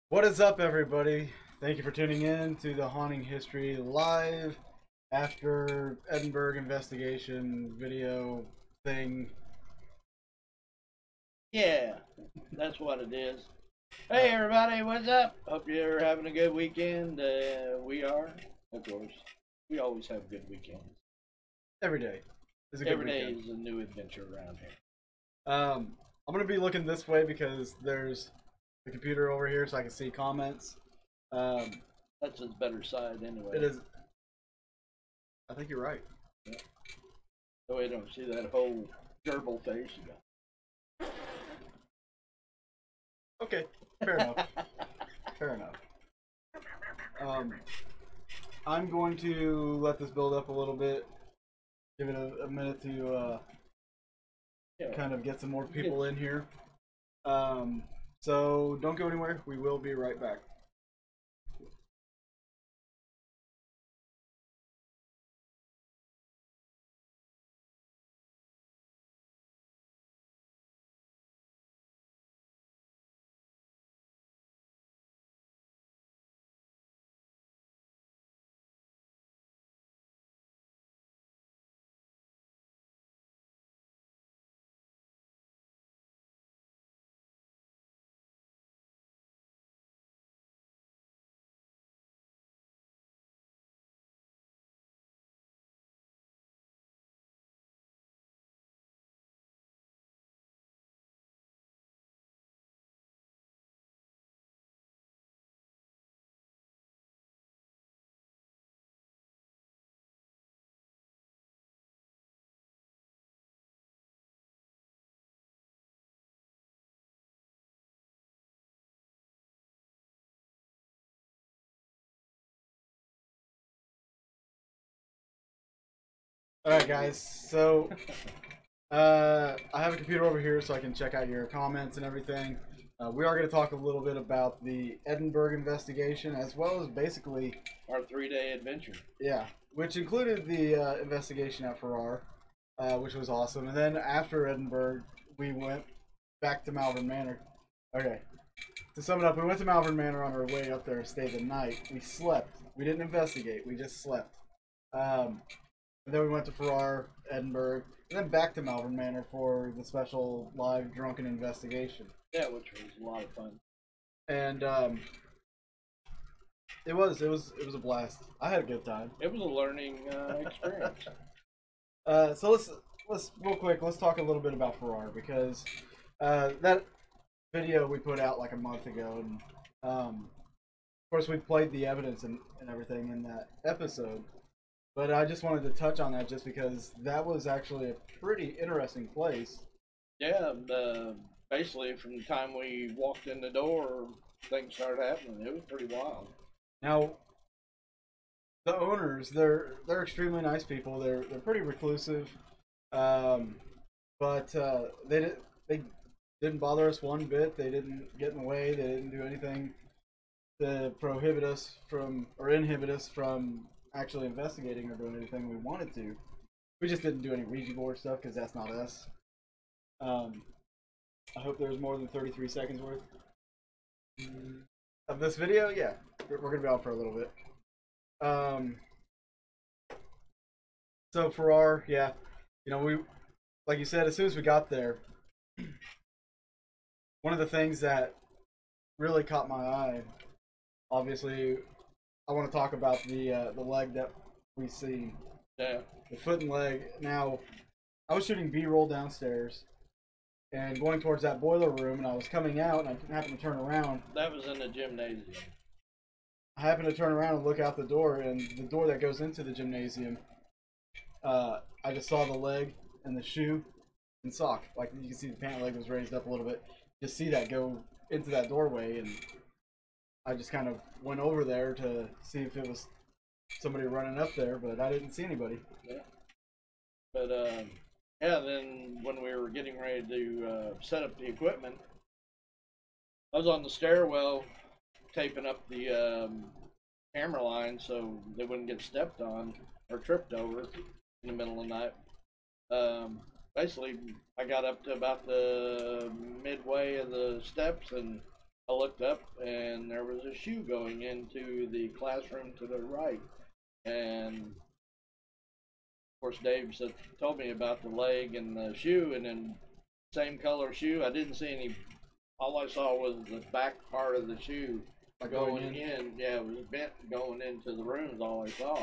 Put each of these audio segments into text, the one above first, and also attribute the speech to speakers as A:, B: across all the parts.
A: What is up, everybody? Thank you for tuning in to the Haunting History Live after Edinburg investigation video thing.
B: Yeah, that's what it is. Hey everybody, what's up? Hope you're having a good weekend. We are, of course. We always have good weekends.
A: Every day is a good
B: Every day
A: weekend.
B: is a new adventure around here.
A: I'm gonna be looking this way because there's the computer over here, so I can see comments.
B: That's his better side anyway.
A: It is. I think you're right.
B: Yeah. So we don't see that whole gerbil face you got.
A: Okay, fair enough. Fair enough. I'm going to let this build up a little bit. Give it a minute to kind of get some more people in here. So don't go anywhere. We will be right back. All right, guys. So I have a computer over here, so I can check out your comments and everything. We are going to talk a little bit about the Edinburg investigation, as well as basically
B: Our 3-day adventure.
A: yeah, which included the investigation at Farrar, which was awesome. And then after Edinburg, we went back to Malvern Manor. Okay, to sum it up, we went to Malvern Manor on our way up there and stayed the night. We slept. We didn't investigate. We just slept. And then we went to Farrar, Edinburg, and then back to Malvern Manor for the special live drunken investigation.
B: Yeah, which was a lot of fun.
A: And it was a blast. I had a good time.
B: It was a learning experience.
A: So let's real quick. Let's talk a little bit about Farrar because that video we put out like a month ago, and of course we played the evidence and everything in that episode. But I just wanted to touch on that just because that was actually a pretty interesting place.
B: Yeah, basically from the time we walked in the door, things started happening. It was pretty wild.
A: Now, the owners, they're extremely nice people. They're pretty reclusive, but they didn't bother us one bit. They didn't get in the way. They didn't do anything to prohibit us from or inhibit us from actually investigating or doing anything we wanted to. We just didn't do any Ouija board stuff because that's not us. I hope there's more than 33 seconds worth of this video. Yeah, we're gonna be out for a little bit. So Farrar, yeah, we, like you said, as soon as we got there, one of the things that really caught my eye, obviously, I want to talk about the leg that we see.
B: Yeah.
A: The foot and leg. Now, I was shooting B-roll downstairs and going towards that boiler room, and I was coming out, and I happened to turn around.
B: That was in the gymnasium.
A: I happened to turn around and look out the door, and the door that goes into the gymnasium, I just saw the leg and the shoe and sock. Like, you can see the pant leg was raised up a little bit. Just see that go into that doorway, and I just kind of went over there to see if it was somebody running up there, but I didn't see anybody.
B: Yeah. But, yeah, then when we were getting ready to set up the equipment, I was on the stairwell taping up the camera line so they wouldn't get stepped on or tripped over in the middle of the night. Basically, I got up to about the midway of the steps and I looked up and there was a shoe going into the classroom to the right. And of course, Dave told me about the leg and the shoe, and then same color shoe. I didn't see any. All I saw was the back part of the shoe going in. Yeah, it was bent going into the room. Is all I saw.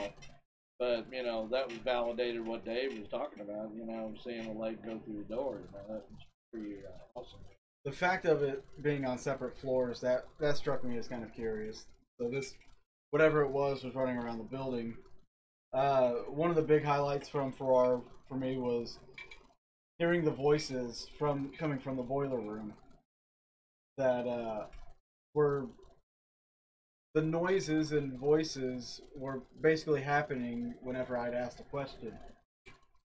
B: But you know, that was validated what Dave was talking about. You know, seeing a leg go through the door. You know, that was pretty awesome.
A: The fact of it being on separate floors, that struck me as kind of curious. So this, whatever it was running around the building. One of the big highlights from Farrar for me was hearing the voices coming from the boiler room. That were the noises and voices were basically happening whenever I'd asked a question,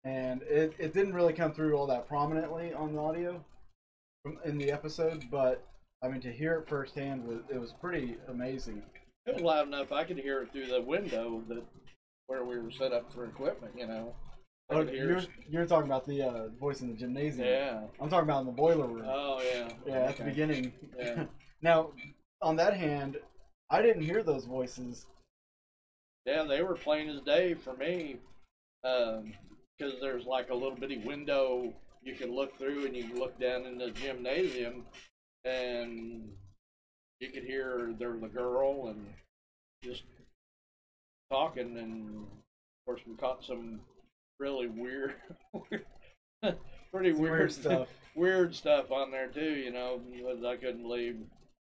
A: and it didn't really come through all that prominently on the audio in the episode, but I mean, to hear it firsthand was pretty amazing.
B: It was loud enough I could hear it through the window where we were set up for equipment. You know.
A: Oh, you're talking about the voice in the gymnasium.
B: Yeah.
A: I'm talking about in the boiler room.
B: Oh yeah.
A: Yeah, at the beginning.
B: Yeah.
A: Now, on that hand, I didn't hear those voices.
B: Yeah, they were plain as day for me, because there's like a little bitty window you can look through, and you can look down in the gymnasium, and you could hear there was a girl and just talking, and of course we caught some really weird, pretty weird
A: stuff.
B: Weird stuff on there too. You know, I couldn't believe.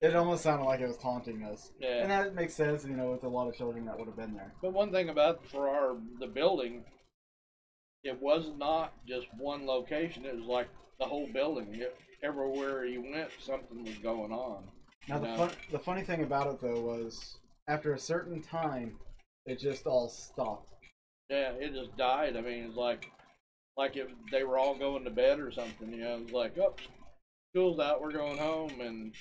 A: It almost sounded like it was taunting us.
B: Yeah.
A: And that makes sense, you know, with a lot of children that would have been there.
B: But one thing about the building, it was not just one location. It was like the whole building. Everywhere you went, something was going on.
A: Now, the funny thing about it, though, was after a certain time, it just all stopped.
B: Yeah, it just died. I mean, it's like if they were all going to bed or something. You know, it was like, oh, school's out, we're going home, and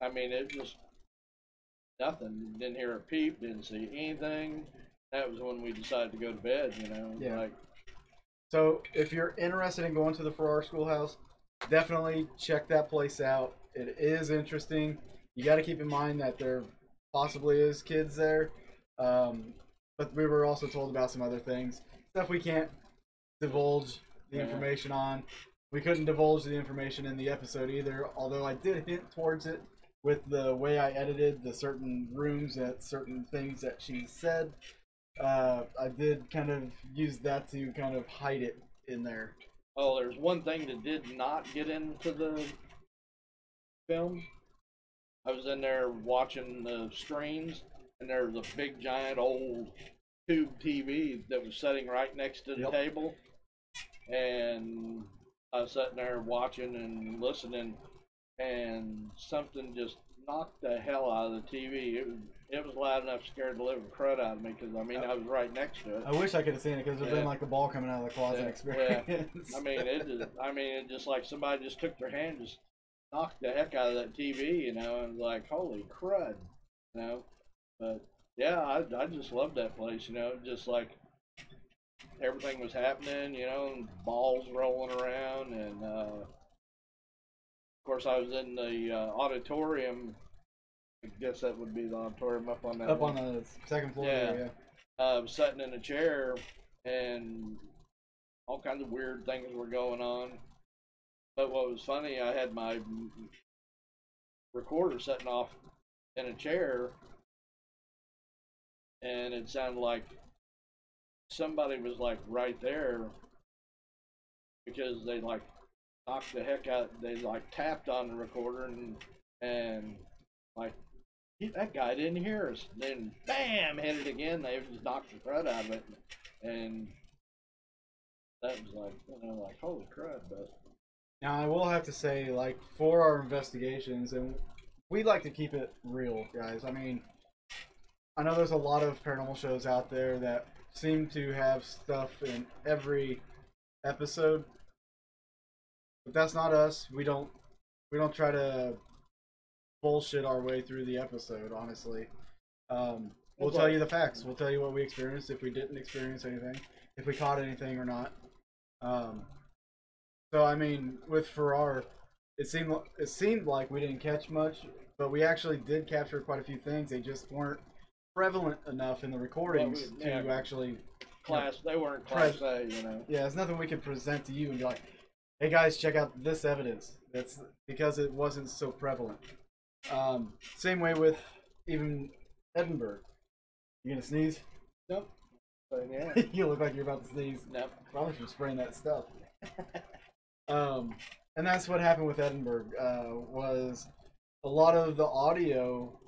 B: I mean, it just nothing. Didn't hear a peep, didn't see anything. That was when we decided to go to bed. You know,
A: yeah. So if you're interested in going to the Farrar Schoolhouse, definitely check that place out. It is interesting. You got to keep in mind that there possibly is kids there, but we were also told about some other things, stuff we can't divulge the information on. We couldn't divulge the information in the episode either, although I did hint towards it with the way I edited the certain rooms at certain things that she said. I did kind of use that to kind of hide it in there.
B: Oh, there's one thing that did not get into the film. I was in there watching the screens, and there was a big giant old tube TV that was sitting right next to the table, and I was sitting there watching and listening, and something just knocked the hell out of the TV. It was loud enough, scared the living crud out of me, because I mean, I was right next to it.
A: I wish I could have seen it, because there's been like the ball coming out of the closet experience.
B: Yeah. I mean, it just like somebody just took their hand, just knocked the heck out of that TV, you know, and like, holy crud, you know. But yeah, I just loved that place, you know, just like everything was happening, you know, and balls rolling around, and of course I was in the auditorium. I guess that would be the auditorium up on that.
A: Up on the second floor.
B: Yeah. I was sitting in a chair, and all kinds of weird things were going on. But what was funny, I had my recorder sitting off in a chair, and it sounded like somebody was like right there, because they like knocked the heck out. They like tapped on the recorder and like, that guy didn't hear us. Then bam, hit it again. They just knocked the crud out of it, and that was like, you know, like, holy crud. But
A: now I will have to say, like, for our investigations, and we like to keep it real, guys. I mean, I know there's a lot of paranormal shows out there that seem to have stuff in every episode, but that's not us. We don't try to bullshit our way through the episode, honestly. We'll tell you the facts. We'll tell you what we experienced, if we didn't experience anything, if we caught anything or not. So I mean, with Farrar, it seemed like we didn't catch much, but we actually did capture quite a few things. They just weren't prevalent enough in the recordings to actually
B: class. They weren't class A, you know.
A: Yeah, there's nothing we could present to you and be like, "Hey guys, check out this evidence." That's because it wasn't so prevalent. Same way with even Edinburg. You gonna sneeze?
B: Nope. But yeah.
A: You look like you're about to sneeze.
B: Nope.
A: Probably from spraying that stuff. And that's what happened with Edinburg. Was a lot of the audio.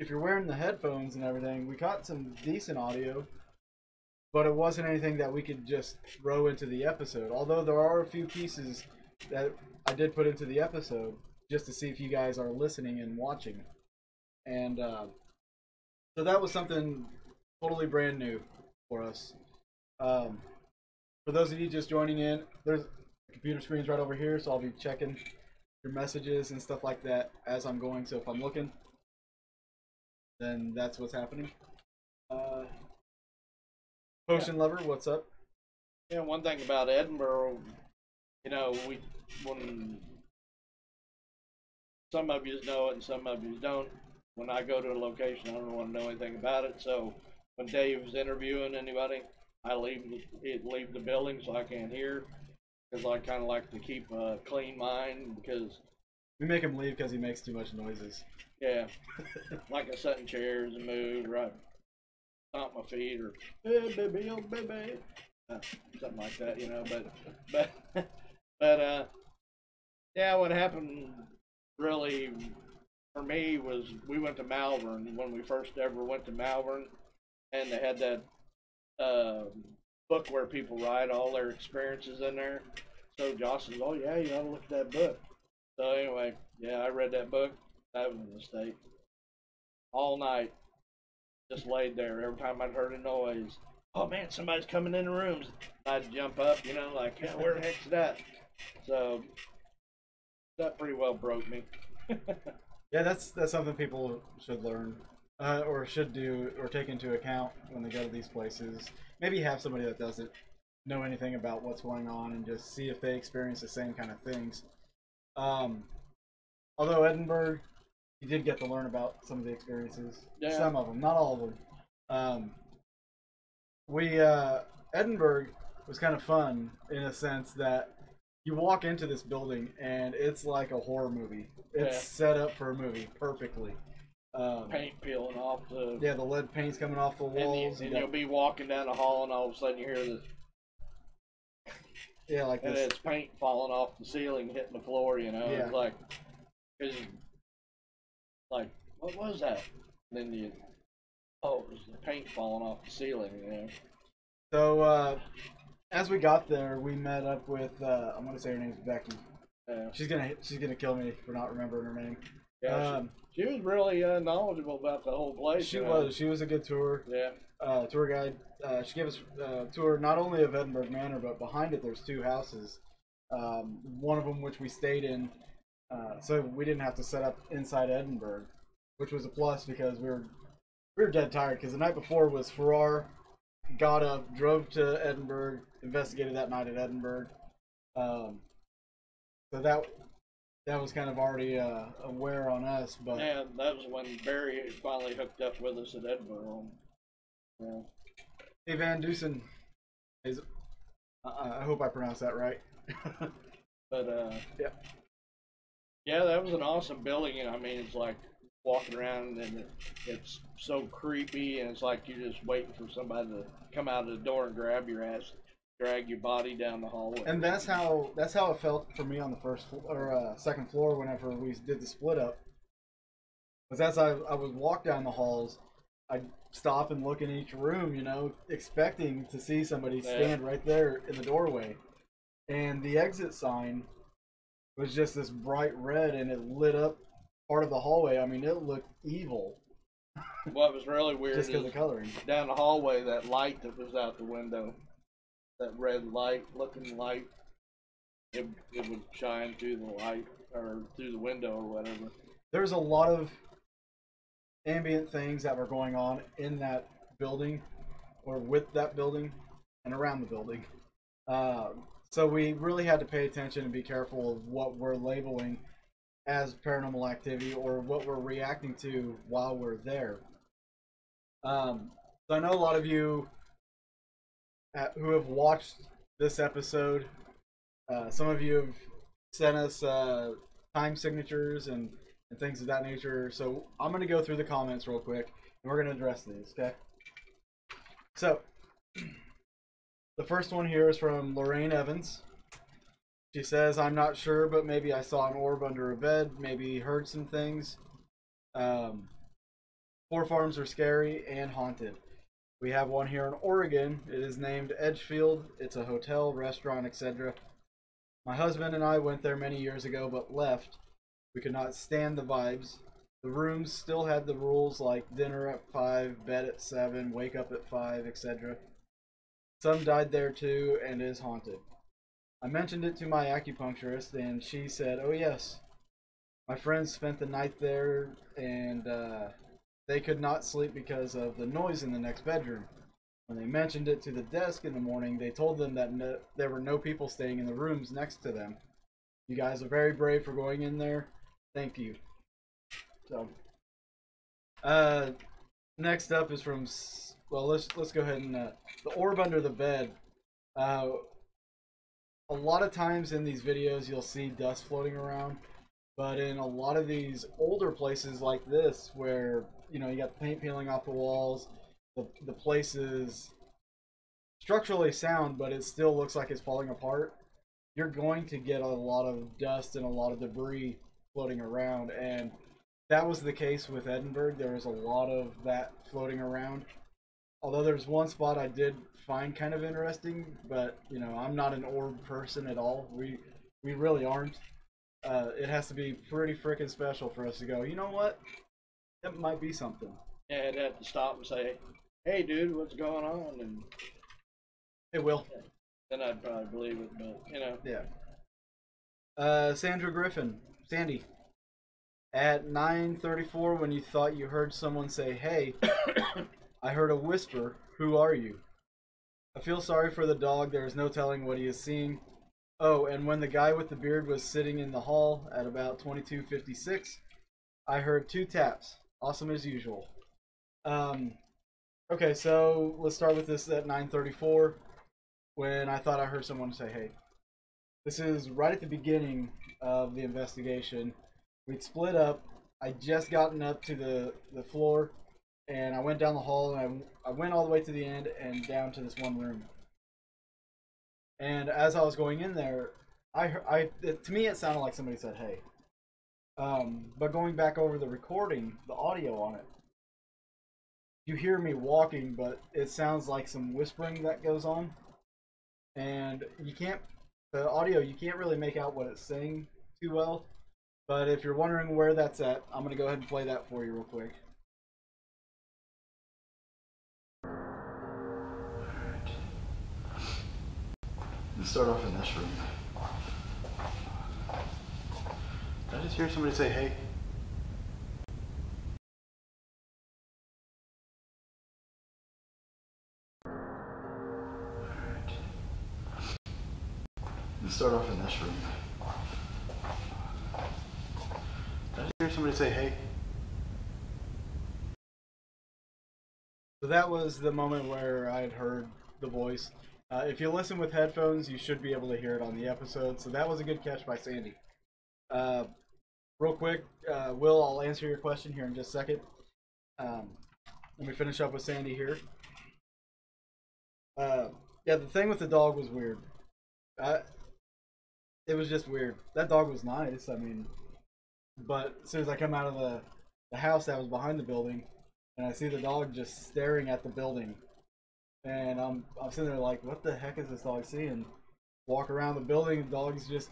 A: If you're wearing the headphones and everything, we caught some decent audio, but it wasn't anything that we could just throw into the episode. Although there are a few pieces that I did put into the episode just to see if you guys are listening and watching. And so that was something totally brand new for us. For those of you just joining in, there's computer screen's right over here, so I'll be checking your messages and stuff like that as I'm going. So if I'm looking, then that's what's happening. Potion Lover, what's up?
B: Yeah, one thing about Edinburg, you know, when some of you know it and some of you don't. When I go to a location, I don't want to know anything about it. So when Dave's interviewing anybody, I leave the building so I can't hear, because I kind of like to keep a clean mind. Because
A: we make him leave because he makes too much noises.
B: Yeah, like I sat in chairs and moved, right, stomp my feet, or hey, baby, oh baby, something like that, you know. But yeah, what happened really for me was we went to Malvern when we first ever went to Malvern, and they had that book where people write all their experiences in there. So Josh says, "Oh yeah, you ought to look at that book." So anyway, yeah, I read that book. That was a mistake. All night, just laid there. Every time I'd heard a noise, oh man, somebody's coming in the rooms. I'd jump up, you know, like, yeah, where the heck's that? So that pretty well broke me.
A: Yeah, that's something people should learn, or should do, or take into account when they go to these places. Maybe have somebody that doesn't know anything about what's going on, and just see if they experience the same kind of things. Although Edinburg, you did get to learn about some of the experiences. Yeah. Some of them, not all of them. Edinburg was kind of fun in a sense that you walk into this building and it's like a horror movie. It's set up for a movie perfectly.
B: Paint peeling off the...
A: Yeah, the lead paint's coming off the walls.
B: And you'll be walking down the hall and all of a sudden you hear this...
A: Yeah, like
B: and
A: this.
B: it's paint falling off the ceiling, hitting the floor, you know.
A: Yeah.
B: It's like... Cause, like, what was that? And then oh, it was the paint falling off the ceiling, you know.
A: So, as we got there, we met up with, I'm going to say her name's Becky.
B: Yeah.
A: She's gonna kill me for not remembering her name.
B: Yeah, she was really knowledgeable about the whole place.
A: She was a good tour.
B: Yeah.
A: Tour guide. She gave us a tour not only of Edinburg Manor, but behind it there's two houses. One of them which we stayed in, so we didn't have to set up inside Edinburg, which was a plus because we were dead tired. Because the night before was Farrar, got up, drove to Edinburg, investigated that night at Edinburg. So that was kind of already a wear on us. But
B: yeah, that was when Barry finally hooked up with us at Edinburg. Yeah.
A: Hey, Van Dusen is. I hope I pronounced that right.
B: But
A: yeah.
B: Yeah, that was an awesome building, and I mean, it's like walking around, and it's so creepy, and it's like you're just waiting for somebody to come out of the door and grab your ass, drag your body down the hallway.
A: And that's how it felt for me on the second floor whenever we did the split up. Because as I would walk down the halls, I'd stop and look in each room, you know, expecting to see somebody stand right there in the doorway. And the exit sign was just this bright red, and it lit up part of the hallway. I mean, it looked evil.
B: What was really weird
A: just because of coloring.
B: Down the hallway, that light that was out the window, that red light, looking light, it would shine through the light or through the window or whatever.
A: There's a lot of ambient things that were going on in that building, or with that building, and around the building. So we really had to pay attention and be careful of what we're labeling as paranormal activity or what we're reacting to while we're there. So I know a lot of you who have watched this episode, some of you have sent us time signatures and things of that nature. So I'm going to go through the comments real quick and we're going to address these, okay? So the first one here is from Lorraine Evans. She says, I'm not sure, but maybe I saw an orb under a bed, maybe heard some things. Four farms are scary and haunted. We have one here in Oregon. It is named Edgefield. It's a hotel, restaurant, etc. My husband and I went there many years ago, but left. We could not stand the vibes. The rooms still had the rules like dinner at 5, bed at 7, wake up at 5, etc. Some died there too and is haunted. I mentioned it to my acupuncturist and she said, oh yes. My friends spent the night there and they could not sleep because of the noise in the next bedroom. When they mentioned it to the desk in the morning, they told them that there were no people staying in the rooms next to them. You guys are very brave for going in there. Thank you. So, next up is from, well, let's go ahead and, the orb under the bed. A lot of times in these videos you'll see dust floating around, but in a lot of these older places like this where, you know, you got the paint peeling off the walls, the place is structurally sound, but it still looks like it's falling apart, you're going to get a lot of dust and a lot of debris floating around, and that was the case with Edinburg. There was a lot of that floating around. Although there's one spot I did find kind of interesting, but you know, I'm not an orb person at all. We really aren't. It has to be pretty freaking special for us to go, you know what? That might be something.
B: Yeah, I'd have to stop and say, hey dude, what's going on? And
A: it will.
B: Then I'd probably believe it, but you know.
A: Yeah. Sandra Griffin. Sandy. At 9:34, when you thought you heard someone say, hey, I heard a whisper, who are you? I feel sorry for the dog, there is no telling what he is seeing. Oh, and when the guy with the beard was sitting in the hall at about 22:56, I heard 2 taps. Awesome as usual. Okay, so let's start with this at 9:34, when I thought I heard someone say, hey. This is right at the beginning of the investigation. We'd split up. I'd just gotten up to the floor, and I went down the hall, and I went all the way to the end and down to this one room. And as I was going in there, to me it sounded like somebody said, hey. But going back over the recording, the audio on it, you hear me walking, but it sounds like some whispering that goes on. And the audio, you can't really make out what it's saying too well. But if you're wondering where that's at, I'm going to go ahead and play that for you real quick.
C: Alright. Let's start off in this room. Did I just hear somebody say, hey? Alright. Let's start off in this room. Did I just hear somebody say, hey?
A: So that was the moment where I had heard the voice. If you listen with headphones, you should be able to hear it on the episode. So that was a good catch by Sandy. Real quick, Will, I'll answer your question here in just a second. Let me finish up with Sandy here. Yeah, the thing with the dog was weird. It was just weird. That dog was nice, I mean, but as soon as I come out of the house that was behind the building, and I see the dog just staring at the building, and I'm sitting there like, what the heck is this dog seeing? Walk around the building, the dog's just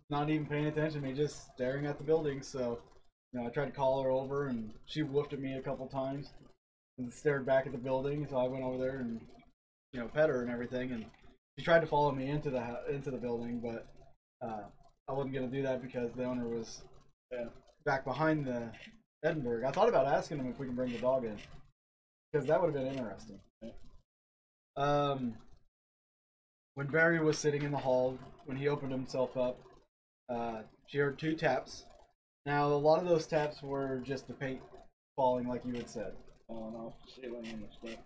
A: not even paying attention to me, just staring at the building. So, you know, I tried to call her over, and she woofed at me a couple times and stared back at the building. So I went over there and, you know, pet her and everything, and she tried to follow me into the building, but I wasn't gonna do that because the owner was back behind the Edinburg. I thought about asking him if we can bring the dog in, because that would have been interesting. When Barry was sitting in the hall, when he opened himself up, she heard 2 taps. Now, a lot of those taps were just the paint falling, like you had said.
B: Falling off the ceiling and stuff.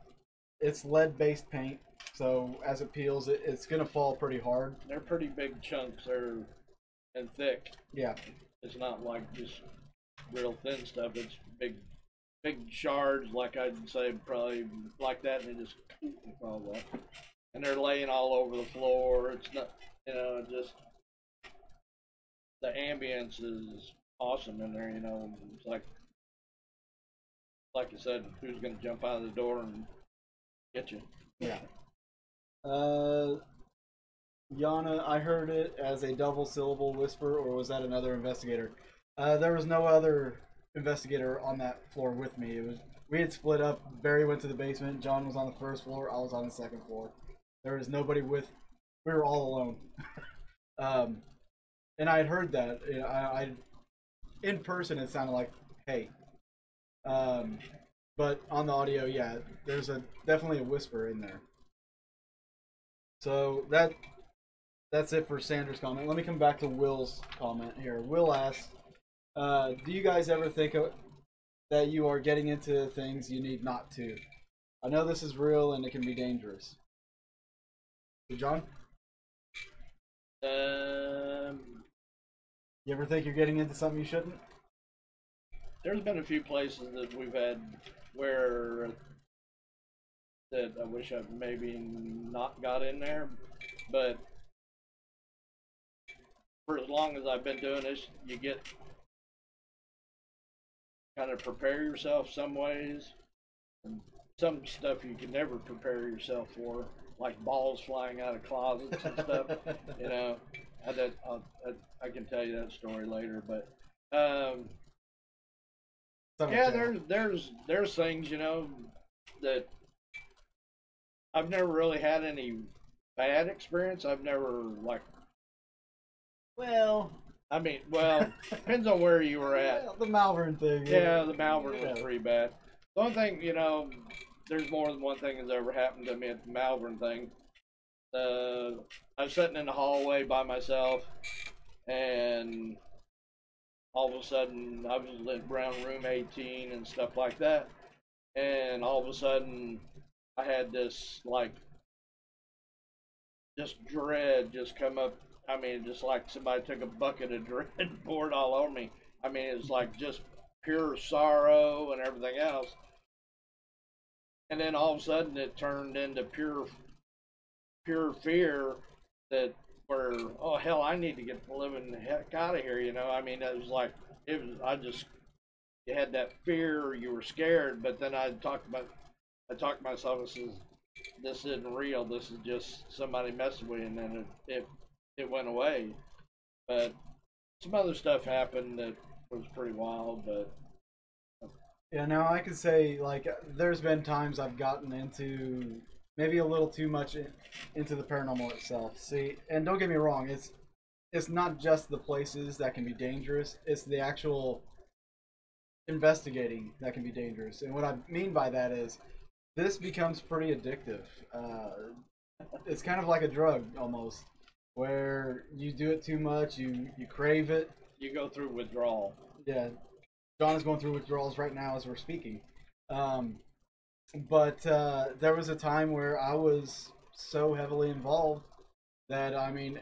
A: It's lead-based paint, so as it peels, it's gonna fall pretty hard.
B: They're pretty big chunks. They're and thick.
A: Yeah.
B: It's not like just real thin stuff. It's big shards, like I'd say, probably like that, and they just fall off. And they're laying all over the floor. It's not, just the ambience is awesome in there. It's like you said, who's gonna jump out of the door and get you?
A: Yeah. Yana, I heard it as a double syllable whisper, or was that another investigator? There was no other investigator on that floor with me. We had split up. Barry went to the basement. John was on the first floor. I was on the second floor. There was nobody with. We were all alone. And I had heard that. I in person it sounded like hey. But on the audio, yeah, there's definitely a whisper in there. So that's it for Sandra's comment. Let me come back to Will's comment here. Will asks, do you guys ever think that you are getting into things you need not to? I know this is real and it can be dangerous. So John? You ever think you're getting into something you shouldn't?
B: There's been a few places that we've had where that I wish I maybe not got in there, but for as long as I've been doing this, you get kind of prepare yourself some ways. And some stuff you can never prepare yourself for, like balls flying out of closets and stuff. I can tell you that story later, but yeah, there's things that I've never really had any bad experience. I've never depends on where you were at.
A: Well, the Malvern thing.
B: Yeah, the Malvern was pretty bad. The only thing, there's more than one thing that's ever happened to me at the Malvern thing. I was sitting in the hallway by myself, and all of a sudden, I was around room 18 and stuff like that, and all of a sudden, I had this, just dread just come up. I mean, just like somebody took a bucket of dread and poured all over me. I mean, it was like just pure sorrow and everything else. And then all of a sudden, it turned into pure fear that oh hell, I need to get the living heck out of here. I mean, it was you had that fear, you were scared, but then I talked to myself and says, this isn't real. This is just somebody messing with you, and then it went away. But some other stuff happened that was pretty wild, but
A: yeah, now I can say, there's been times I've gotten into maybe a little too much into the paranormal itself. See, and don't get me wrong, it's not just the places that can be dangerous, it's the actual investigating that can be dangerous. And what I mean by that is, this becomes pretty addictive. It's kind of like a drug, almost, where you do it too much, you crave it.
B: You go through withdrawal.
A: Yeah. John is going through withdrawals right now as we're speaking. But there was a time where I was so heavily involved that, I mean,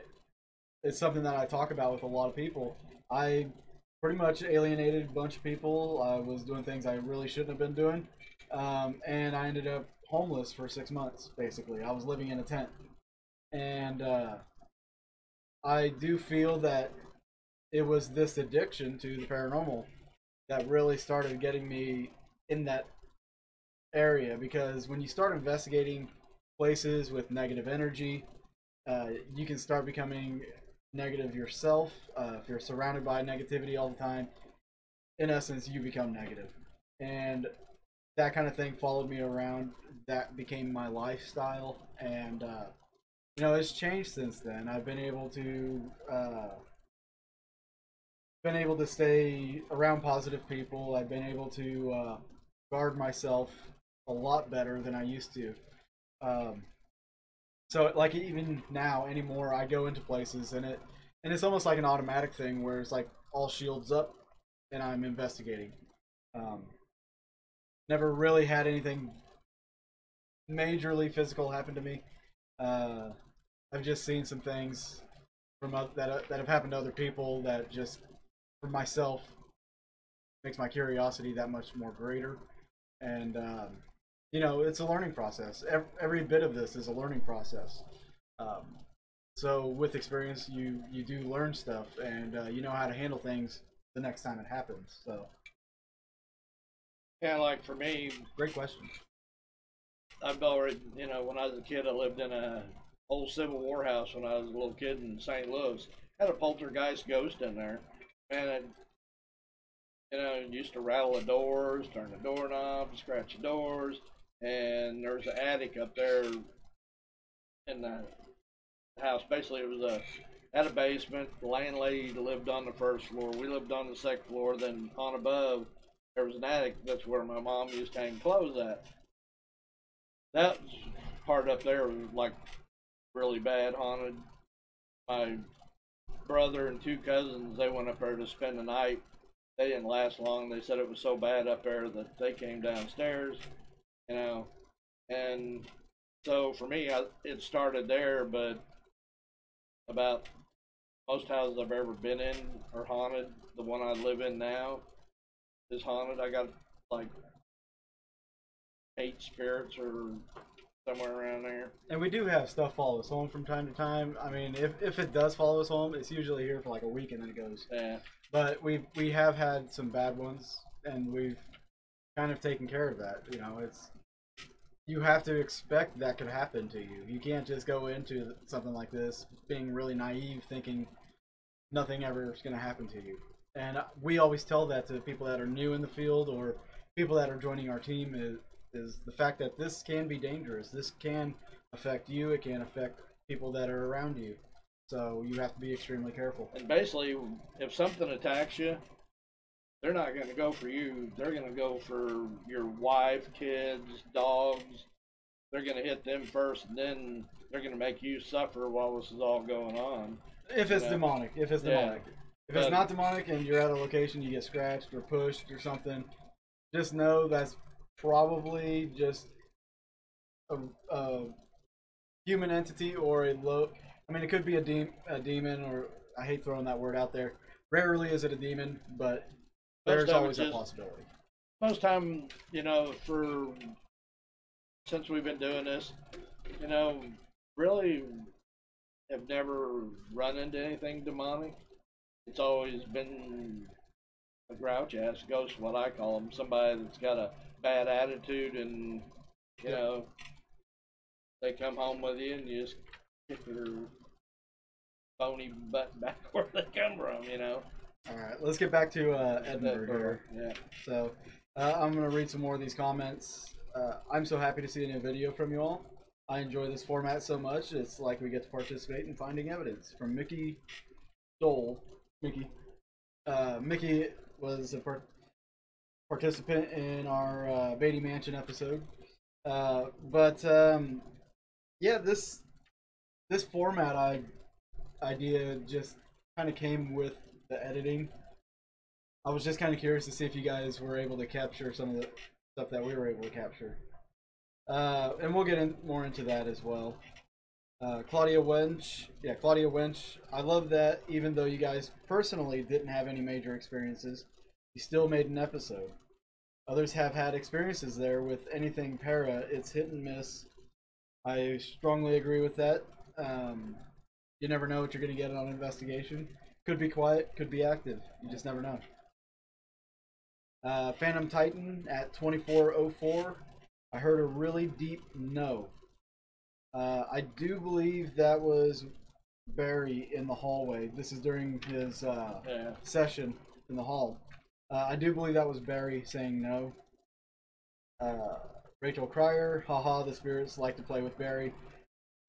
A: it's something that I talk about with a lot of people. I pretty much alienated a bunch of people. I was doing things I really shouldn't have been doing. And I ended up homeless for 6 months, basically. I was living in a tent. And I do feel that it was this addiction to the paranormal that really started getting me in that area, because when you start investigating places with negative energy, you can start becoming negative yourself. If you're surrounded by negativity all the time, in essence, you become negative. And that kind of thing followed me around. That became my lifestyle, and it's changed since then. I've been able to stay around positive people. I've been able to guard myself a lot better than I used to. So like even now anymore, I go into places and it's almost like an automatic thing where it's like all shields up. and I'm investigating. Never really had anything majorly physical happen to me. I've just seen some things from that have happened to other people that just, for myself, makes my curiosity that much more greater. And you know, it's a learning process. Every bit of this is a learning process. Um, so with experience, you do learn stuff, and you know how to handle things the next time it happens. So,
B: Yeah, like for me,
A: great question.
B: I've already, you know, when I was a kid, I lived in a old Civil War house when I was a little kid in St. Louis. Had a poltergeist ghost in there, and it, you know, it used to rattle the doors, turn the doorknobs, scratch the doors, and there was an attic up there in the house. Basically, it was had a basement. The landlady lived on the first floor. We lived on the second floor. Then on above, there was an attic. That's where my mom used to hang clothes at. That part up there was like really bad haunted. My brother and two cousins, they went up there to spend the night. They didn't last long. They said it was so bad up there that they came downstairs, you know. And so for me, it started there, but about most houses I've ever been in are haunted. The one I live in now is haunted. I got like 8 spirits or somewhere around there.
A: And we do have stuff follow us home from time to time. I mean, if it does follow us home, it's usually here for like a week and then it goes.
B: Yeah.
A: But we have had some bad ones, and we've kind of taken care of that. You know, it's, you have to expect that could happen to you. You can't just go into something like this being really naive, thinking nothing ever is going to happen to you. And we always tell that to people that are new in the field or people that are joining our team is the fact that this can be dangerous. This can affect you. It can affect people that are around you. So you have to be extremely careful.
B: And basically, if something attacks you, they're not going to go for you. They're going to go for your wife, kids, dogs. They're going to hit them first, and then they're going to make you suffer while this is all going on.
A: If it's demonic. If it's demonic.
B: Yeah.
A: If it's not demonic and you're at a location, you get scratched or pushed or something, just know that's probably just a human entity or a low. I mean, it could be a demon, or I hate throwing that word out there. Rarely is it a demon, but there's always a possibility.
B: Most time, you know, since we've been doing this, you know, really have never run into anything demonic. It's always been a grouch ass ghost, what I call them. Somebody that's got a bad attitude, and you know, they come home with you and you just kick their phony butt back where they come from, you know.
A: All right, let's get back to Edinburg here.
B: Yeah.
A: So I'm gonna read some more of these comments. I'm so happy to see a new video from you all. I enjoy this format so much. It's like we get to participate in finding evidence. From Mickey Dole. Mickey was a participant in our Beatty Mansion episode. Yeah, this format idea just kind of came with the editing. I was just kind of curious to see if you guys were able to capture some of the stuff that we were able to capture. And we'll get more into that as well. Claudia Wench. Yeah, Claudia Wench. I love that even though you guys personally didn't have any major experiences, you still made an episode. Others have had experiences there with anything para. It's hit and miss. I strongly agree with that. You never know what you're going to get on an investigation. Could be quiet, could be active. You just never know. Phantom Titan at 2404. I heard a really deep no. I do believe that was Barry in the hallway. This is during his session in the hall. I do believe that was Barry saying no. Rachel Cryer, haha, the spirits like to play with Barry.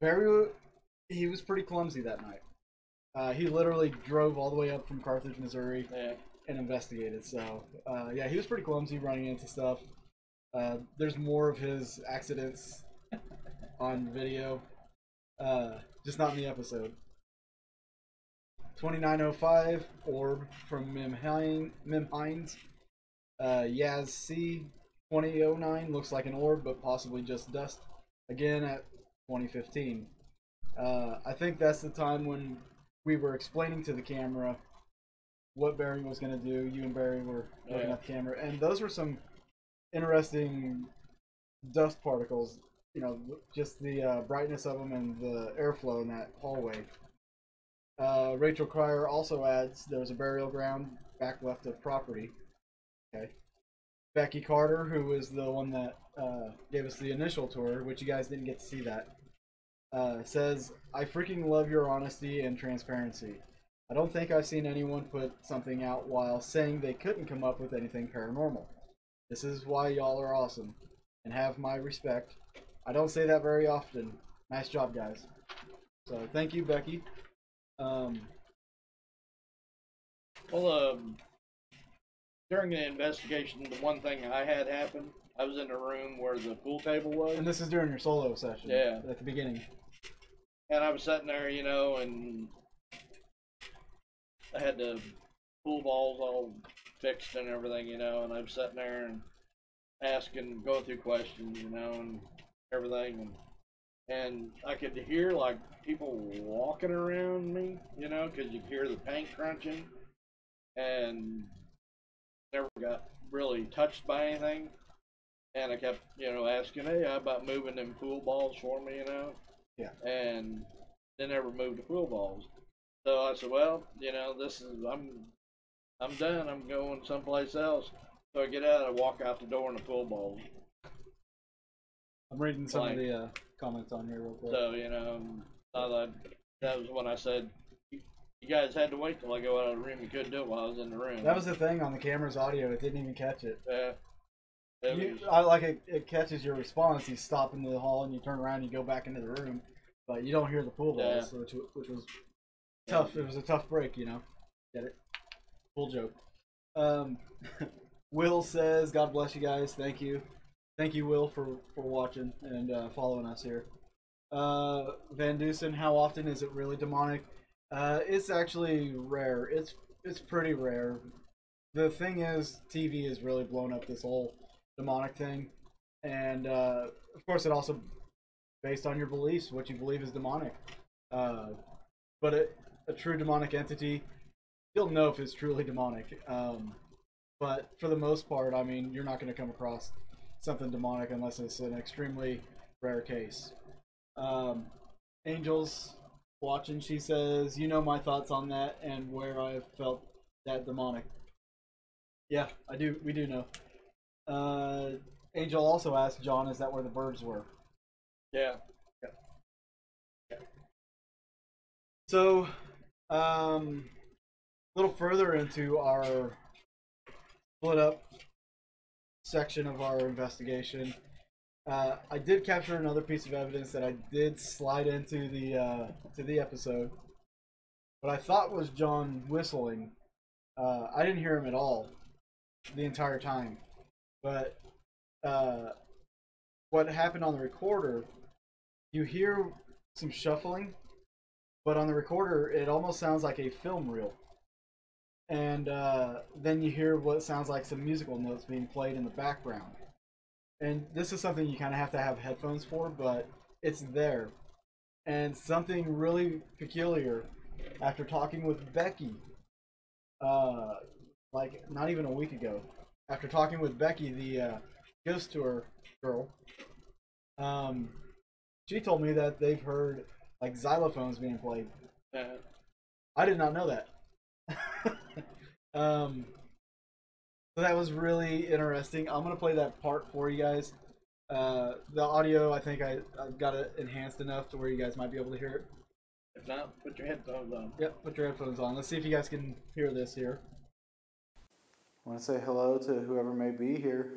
A: Barry, he was pretty clumsy that night. He literally drove all the way up from Carthage, Missouri, and investigated. So, yeah, he was pretty clumsy running into stuff. There's more of his accidents on video, just not in the episode. 2905 orb from Mim Hines. Yaz C 2009 looks like an orb, but possibly just dust. Again at 2015. I think that's the time when we were explaining to the camera what Barry was going to do. You and Barry were looking at the camera, and those were some interesting dust particles. You know, just the brightness of them and the airflow in that hallway. Rachel Cryer also adds there was a burial ground back left of property. Okay. Becky Carter, who is the one that gave us the initial tour, which you guys didn't get to see that, says, I freaking love your honesty and transparency. I don't think I've seen anyone put something out while saying they couldn't come up with anything paranormal. This is why y'all are awesome and have my respect. I don't say that very often. Nice job, guys. So thank you, Becky.
B: During the investigation, the one thing I had happen, I was in the room where the pool table was.
A: And this is during your solo session.
B: Yeah.
A: At the beginning.
B: And I was sitting there, you know, and I had the pool balls all fixed and everything, you know, and I was sitting there and asking, going through questions, you know, and everything. And I could hear, like, people walking around me, you know, because you could hear the paint crunching. And never got really touched by anything. And I kept, you know, asking, hey, how about moving them pool balls for me, you know?
A: Yeah.
B: And they never moved the pool balls. So I said, well, you know, I'm done. I'm going someplace else. So I get out, I walk out the door, and the pool balls.
A: I'm reading some of the comments on here real quick.
B: So, you know, that was when I said, you guys had to wait till I go out of the room. You couldn't do it while I was in the room.
A: That was the thing on the camera's audio. It didn't even catch it.
B: Yeah.
A: I like it. It catches your response. You stop in the hall and you turn around and you go back into the room, but you don't hear the pool balls, which was tough. It was a tough break, you know. Get it? Full joke. Will says, "God bless you guys. Thank you, Will, for watching and following us here." Van Dusen, how often is it really demonic? It's actually rare. It's pretty rare. The thing is, TV has really blown up this whole demonic thing, and of course, it also based on your beliefs, what you believe is demonic. But a true demonic entity, you'll know if it's truly demonic. But for the most part, I mean, you're not going to come across something demonic unless it's an extremely rare case. Angels watching, she says, you know my thoughts on that and where I've felt that demonic. Yeah, I do. We do know. Angel also asked John, is that where the birds were?
B: Yeah.
A: So, a little further into our split up section of our investigation, I did capture another piece of evidence that I did slide into the episode, but I thought was John whistling. I didn't hear him at all the entire time, but what happened on the recorder, you hear some shuffling, but on the recorder it almost sounds like a film reel, and then you hear what sounds like some musical notes being played in the background. And this is something you kind of have to have headphones for, but it's there. And something really peculiar, after talking with Becky, like not even a week ago, after talking with Becky, the ghost tour girl, she told me that they've heard like xylophones being played. I did not know that. So that was really interesting. I'm going to play that part for you guys. The audio, I think I've got it enhanced enough to where you guys might be able to hear it.
B: If not, put your headphones on.
A: Yep, put your headphones on. Let's see if you guys can hear this here. I want to say hello to whoever may be here.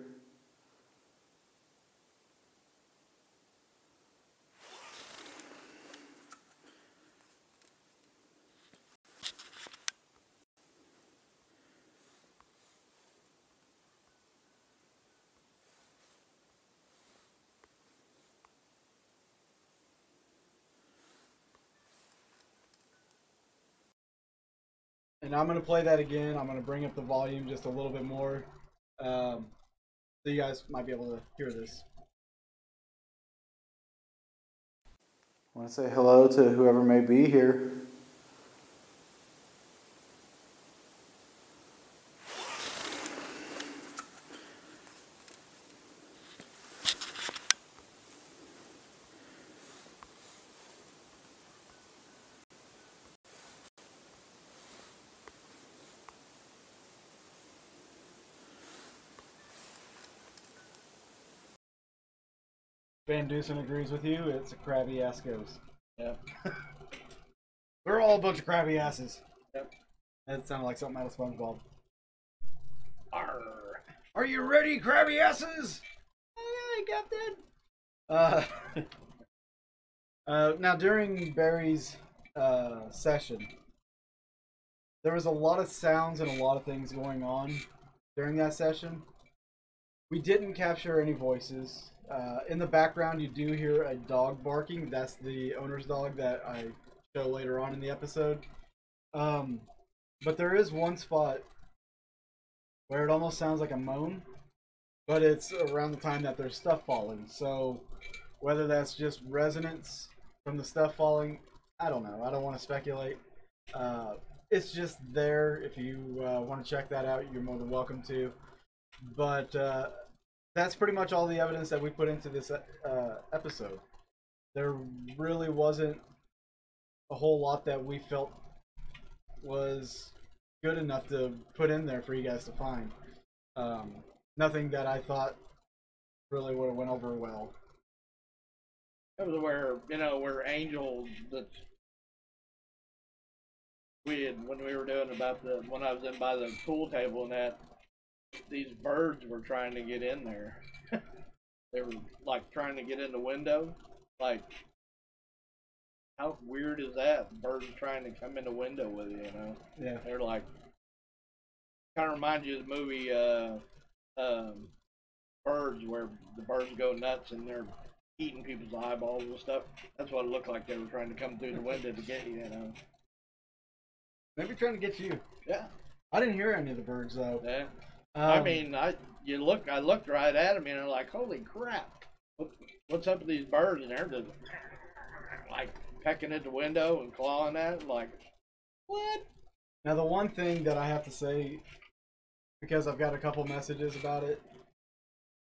A: And I'm going to play that again. I'm going to bring up the volume just a little bit more. So you guys might be able to hear this. I want to say hello to whoever may be here. Van Dusen agrees with you. It's a crabby ass ghost.
B: Yep.
A: We're all a bunch of crabby asses.
B: Yep.
A: That sounded like something out of SpongeBob.
B: Arr.
A: Are you ready, crabby asses?
B: Hey, Captain.
A: Now during Barry's session, there was a lot of sounds and a lot of things going on during that session. We didn't capture any voices. In the background, you do hear a dog barking. That's the owner's dog that I show later on in the episode. But there is one spot where it almost sounds like a moan, but it's around the time that there's stuff falling. So whether that's just resonance from the stuff falling, I don't know. I don't want to speculate. It's just there. If you want to check that out, you're more than welcome to. But that's pretty much all the evidence that we put into this episode. There really wasn't a whole lot that we felt was good enough to put in there for you guys to find. Nothing that I thought really would have went over well.
B: That was where Angel, that we had, when we were doing when I was in by the pool table and that, these birds were trying to get in there. They were like trying to get in the window. Like, how weird is that? Birds trying to come in the window with you,
A: Yeah.
B: They're like, kind of reminds you of the movie Birds, where the birds go nuts and they're eating people's eyeballs and stuff. That's what it looked like. They were trying to come through the window to get you,
A: Maybe trying to get you.
B: Yeah.
A: I didn't hear any of the birds though.
B: Yeah. I mean, I looked right at them and I'm like, holy crap! What's up with these birds? And they're just like pecking at the window and clawing at it. Like, what?
A: Now the one thing that I have to say, because I've got a couple messages about it,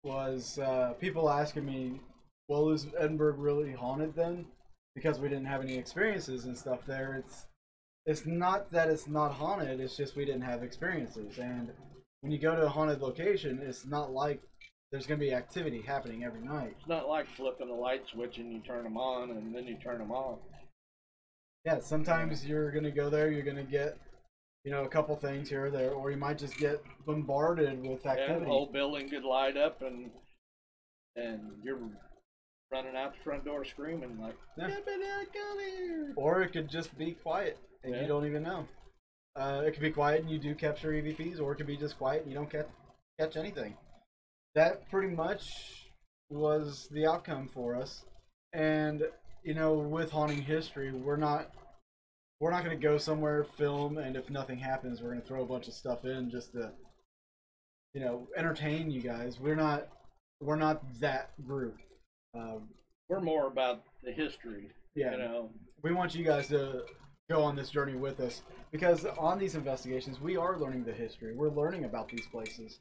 A: was people asking me, well, is Edinburg really haunted then? Because we didn't have any experiences and stuff there. It's not that it's not haunted, it's just we didn't have experiences. And when you go to a haunted location, it's not like there's going to be activity happening every night.
B: It's not like flipping a light switch and you turn them on and then you turn them off.
A: Yeah, sometimes you're going to go there, you're going to get, a couple things here or there, or you might just get bombarded with activity.
B: Yeah, the whole building could light up and you're running out the front door screaming like,
A: yeah.
B: Get me the heck out of here!
A: Or it could just be quiet and you don't even know. It could be quiet and you do capture EVPs, or it could be just quiet and you don't catch anything. That pretty much was the outcome for us. And with haunting history, we're not going to go somewhere, film, and if nothing happens, we're going to throw a bunch of stuff in just to entertain you guys. We're not that group.
B: We're more about the history.
A: Yeah. We want you guys to go on this journey with us, because on these investigations we are learning the history. We're learning about these places,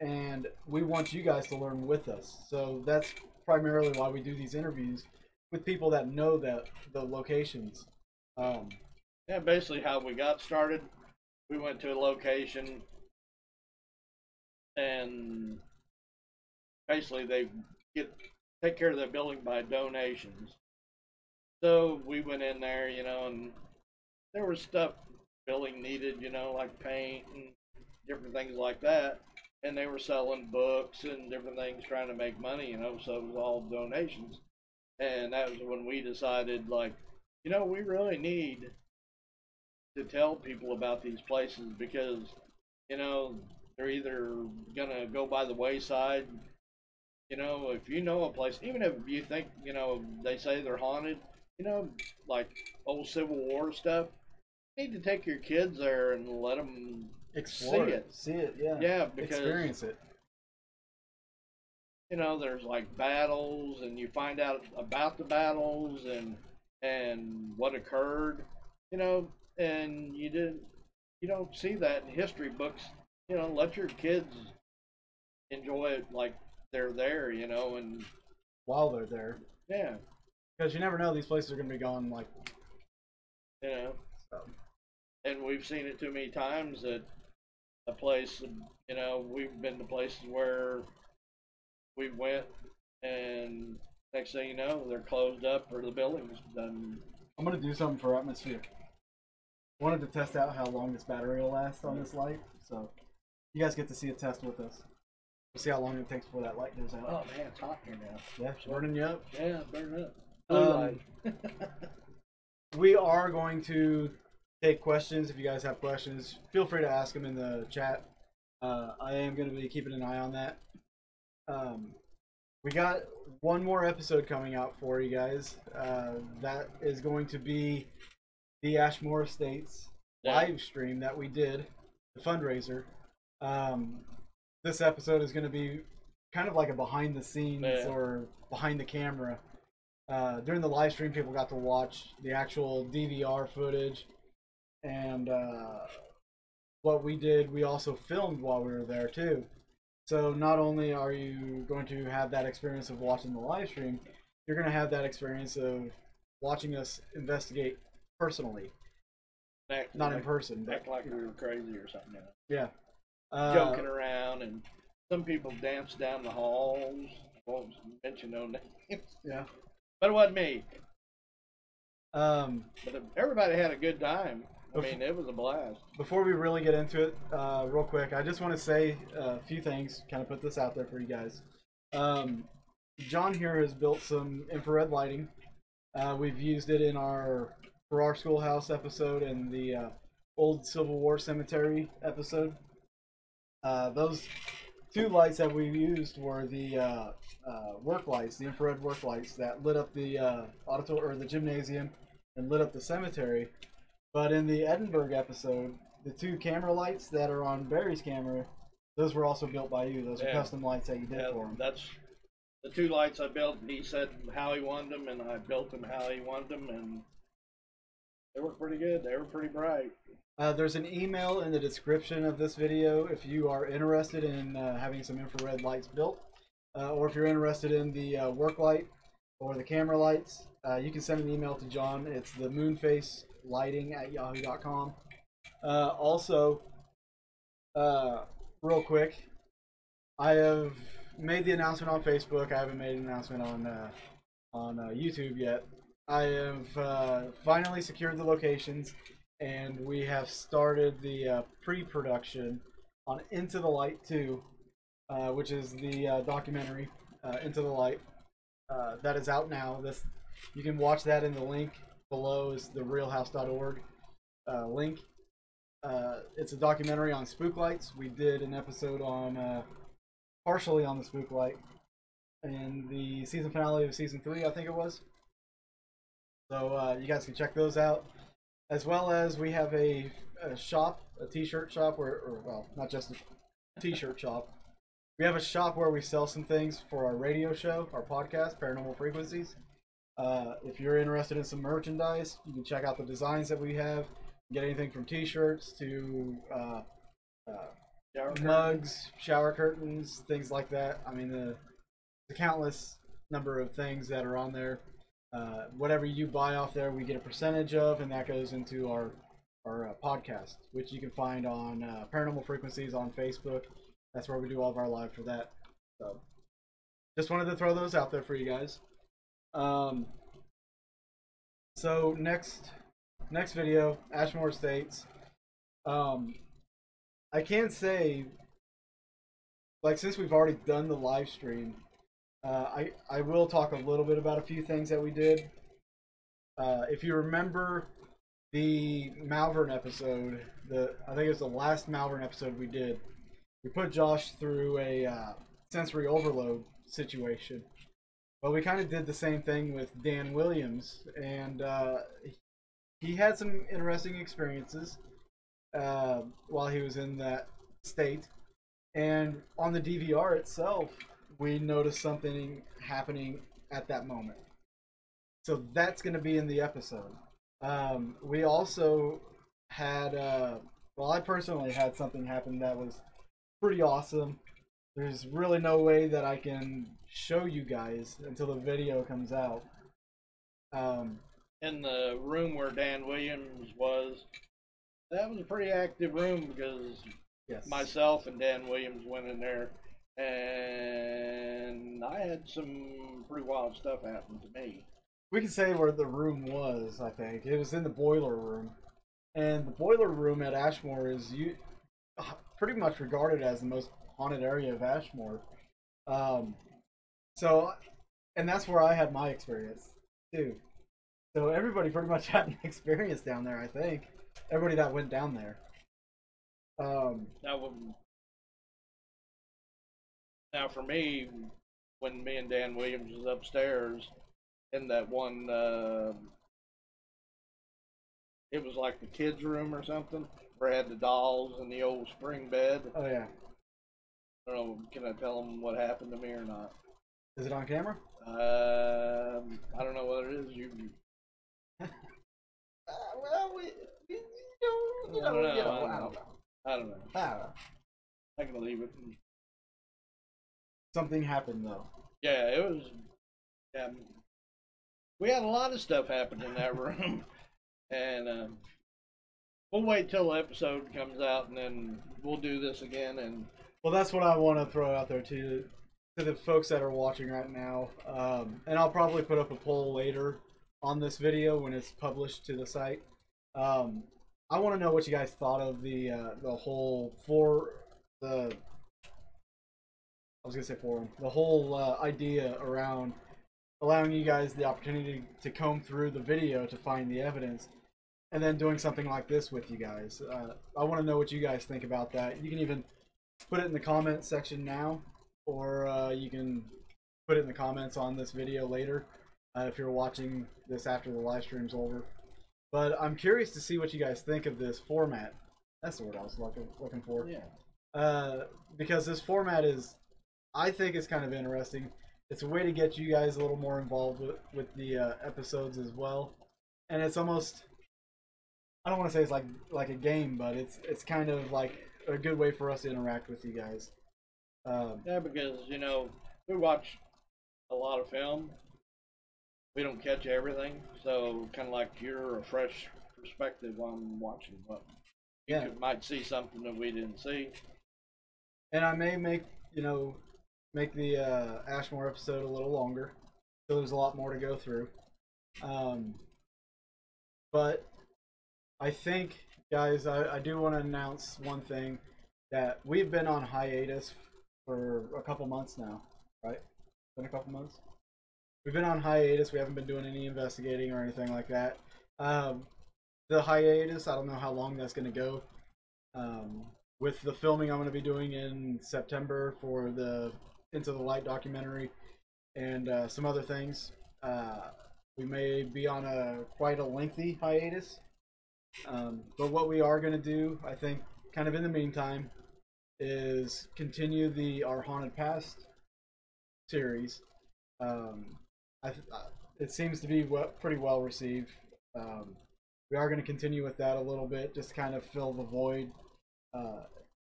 A: and we want you guys to learn with us. So that's primarily why we do these interviews with people that know the locations.
B: Yeah, basically how we got started. We went to a location and basically they take care of their building by donations. So we went in there, and there was stuff building needed, like paint and different things like that. And they were selling books and different things, trying to make money, so it was all donations. And that was when we decided, like, we really need to tell people about these places, because, they're either going to go by the wayside. If you know a place, even if you think, they say they're haunted, like old Civil War stuff, need to take your kids there and let them
A: Explore
B: see it.
A: See it, yeah.
B: Yeah, because
A: Experience it.
B: you know, there's like battles, and you find out about the battles and what occurred. You know, and you don't see that in history books. You know, let your kids enjoy it like they're there. You know, and
A: While they're there.
B: yeah,
A: Because you never know, these places are going to be gone, like,
B: you know,
A: so.
B: and we've seen it too many times that a place, you know, we've been to places where we went and next thing you know, they're closed up or the building's done.
A: I'm going to do something for atmosphere. Wanted to test out how long this battery will last on this light, so you guys get to see a test with us. We'll see how long it takes before that light goes out.
B: Oh man, it's hot here now.
A: Yeah, it's burning you up.
B: Yeah, burn up.
A: We are going to take questions. If you guys have questions, feel free to ask them in the chat. I am going to be keeping an eye on that. We got one more episode coming out for you guys. That is going to be the Ashmore Estates live stream that we did, the fundraiser. This episode is going to be kind of like a behind the scenes or behind the camera. During the live stream, people got to watch the actual DVR footage, and what we did, we also filmed while we were there too. So not only are you going to have that experience of watching the live stream, you're going to have that experience of watching us investigate personally, not in person.
B: Act like we were crazy or something.
A: Yeah.
B: Joking around, and some people danced down the halls. I won't mention no names.
A: Yeah.
B: But it wasn't me.
A: But
B: everybody had a good time. I mean, it was a blast.
A: Before we really get into it, real quick, I just want to say a few things, kind of put this out there for you guys. John here has built some infrared lighting. We've used it for our schoolhouse episode and the old Civil War cemetery episode. Those two lights that we used were the work lights, the infrared work lights that lit up the auditorium or the gymnasium and lit up the cemetery. But in the Edinburg episode, the two camera lights that are on Barry's camera, those were also built by you. Those are custom lights that you did for him.
B: That's the two lights I built. He said how he wanted them, and I built them how he wanted them, and they were pretty good. They were pretty bright.
A: There's an email in the description of this video if you are interested in having some infrared lights built, or if you're interested in the work light or the camera lights. You can send an email to John. It's the moonfacelighting@yahoo.com. Also, real quick, I have made the announcement on Facebook. I haven't made an announcement on YouTube yet. I have finally secured the locations, and we have started the pre-production on Into the Light 2, which is the documentary Into the Light. That is out now. You can watch that in the link below is the realhouse.org link. It's a documentary on spook lights. We did an episode on partially on the spook light in the season finale of season 3, I think it was. So you guys can check those out, as well as we have a shop, a t-shirt shop, well, not just a t-shirt shop. We have a shop where we sell some things for our radio show, our podcast, Paranormal Frequencies. If you're interested in some merchandise, you can check out the designs that we have. Get anything from t-shirts to mugs, shower curtains, things like that. I mean, the countless number of things that are on there. Whatever you buy off there, we get a percentage of, and that goes into our podcast, which you can find on Paranormal Frequencies on Facebook. That's where we do all of our live for that. So, just wanted to throw those out there for you guys. So next video, Ashmore Estates. I can say, like, since we've already done the live stream, I will talk a little bit about a few things that we did. If you remember the Malvern episode, I think it was the last Malvern episode we did, we put Josh through a sensory overload situation. Well, we kind of did the same thing with Dan Williams, and he had some interesting experiences while he was in that state. And on the DVR itself, we noticed something happening at that moment. So that's going to be in the episode. We also had, well, I personally had something happen that was pretty awesome. There's really no way that I can show you guys until the video comes out.
B: In the room where Dan Williams was, that was a pretty active room because
A: Yes.
B: myself and Dan Williams went in there, and I had some pretty wild stuff happen to me.
A: We can say where the room was, I think. It was in the boiler room. And the boiler room at Ashmore is pretty much regarded as the most haunted area of Ashmore. So, and that's where I had my experience, too. So everybody pretty much had an experience down there, I think. Everybody that went down there.
B: Now for me, when me and Dan Williams was upstairs in that one, it was like the kids' room or something, where it had the dolls and the old spring bed.
A: Oh, yeah.
B: I don't know, can I tell them what happened to me or not?
A: Is it on camera?
B: I don't know what it is.
A: Well,
B: I don't know. I don't know. I can leave it.
A: Something happened, though.
B: Yeah, it was. We had a lot of stuff happen in that room, and we'll wait till the episode comes out, and then we'll do this again. And
A: well, that's what I want to throw out there to the folks that are watching right now. And I'll probably put up a poll later on this video when it's published to the site. I want to know what you guys thought of the whole the whole idea around allowing you guys the opportunity to comb through the video to find the evidence, and then doing something like this with you guys. I want to know what you guys think about that. You can even put it in the comments section now, or you can put it in the comments on this video later if you're watching this after the live stream's over. But I'm curious to see what you guys think of this format. That's the word I was looking for.
B: yeah,
A: because this format is, I think it's kind of interesting. It's a way to get you guys a little more involved with the episodes as well. And it's almost, I don't want to say it's like a game, but it's kind of like a good way for us to interact with you guys.
B: yeah, because we watch a lot of film. We don't catch everything, so kind of like you're a fresh perspective on watching what you might see something that we didn't see.
A: And I may make the Ashmore episode a little longer, so there's a lot more to go through. But I think, guys, I do want to announce one thing, that we've been on hiatus for a couple months now, right? Been a couple months? We've been on hiatus. We haven't been doing any investigating or anything like that. The hiatus, I don't know how long that's going to go. With the filming I'm going to be doing in September for the Into the Light documentary and some other things, we may be on quite a lengthy hiatus. But what we are going to do, I think, kind of in the meantime, is continue our Haunted Past series. It seems to be pretty well received. We are going to continue with that a little bit, just kind of fill the void.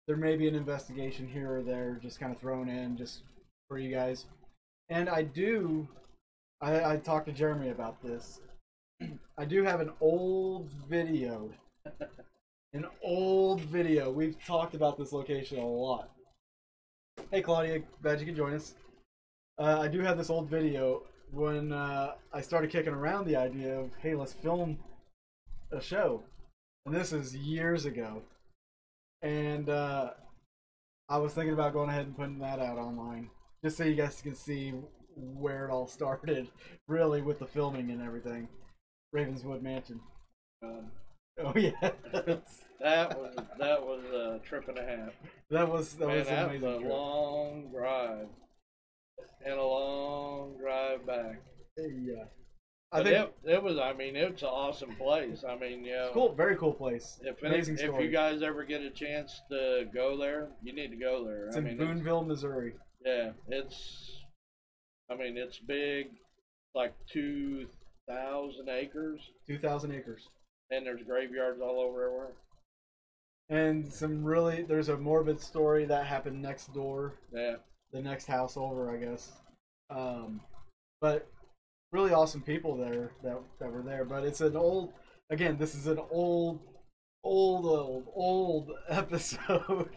A: There may be an investigation here or there, just kind of thrown in just for you guys. And I talked to Jeremy about this. I do have an old video. We've talked about this location a lot. Hey Claudia, glad you could join us. I do have this old video when I started kicking around the idea of, hey, let's film a show. And this is years ago. And I was thinking about going ahead and putting that out online, just so you guys can see where it all started, really, with the filming and everything. Ravenswood Mansion. Oh yeah.
B: That was a trip and a half.
A: That was an amazing
B: was a
A: trip.
B: long drive and a long drive back.
A: Yeah. I
B: But
A: think
B: it was, I mean, it's an awesome place. I mean, you
A: it's
B: know,
A: cool, very cool place. Amazing
B: if
A: story.
B: you guys ever get a chance to go there, you need to go there.
A: It's
B: I
A: in
B: mean,
A: Boonville, Missouri.
B: yeah, I mean, it's big, like 2,000 acres,
A: 2,000 acres.
B: and there's graveyards all over everywhere.
A: And there's a morbid story that happened next door,
B: Yeah,
A: the next house over, I guess. But really awesome people there that were there. But it's this is an old episode.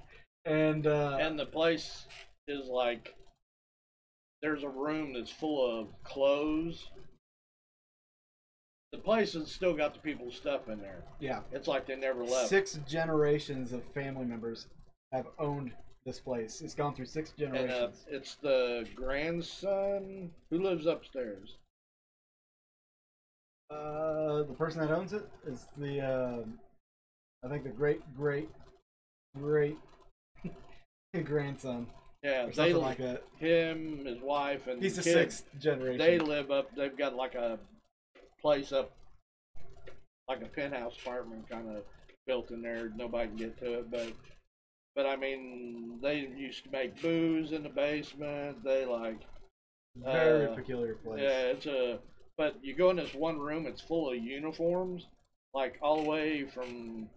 A: And
B: the place is like, there's a room that's full of clothes. The place has still got the people's stuff in there.
A: yeah,
B: It's like they never left.
A: 6 generations of family members have owned this place. It's gone through 6
B: And
A: generations.
B: it's the grandson who lives upstairs.
A: The person that owns it is I think the great grandson
B: Yeah,
A: or something like that.
B: him, his wife, and
A: He's the
B: kid,
A: 6th generation.
B: They live up. They've got like a place up, like a penthouse apartment kind of built in there. Nobody can get to it, but I mean, they used to make booze in the basement. They like
A: Very peculiar place.
B: yeah, but you go in this one room. It's full of uniforms, like all the way from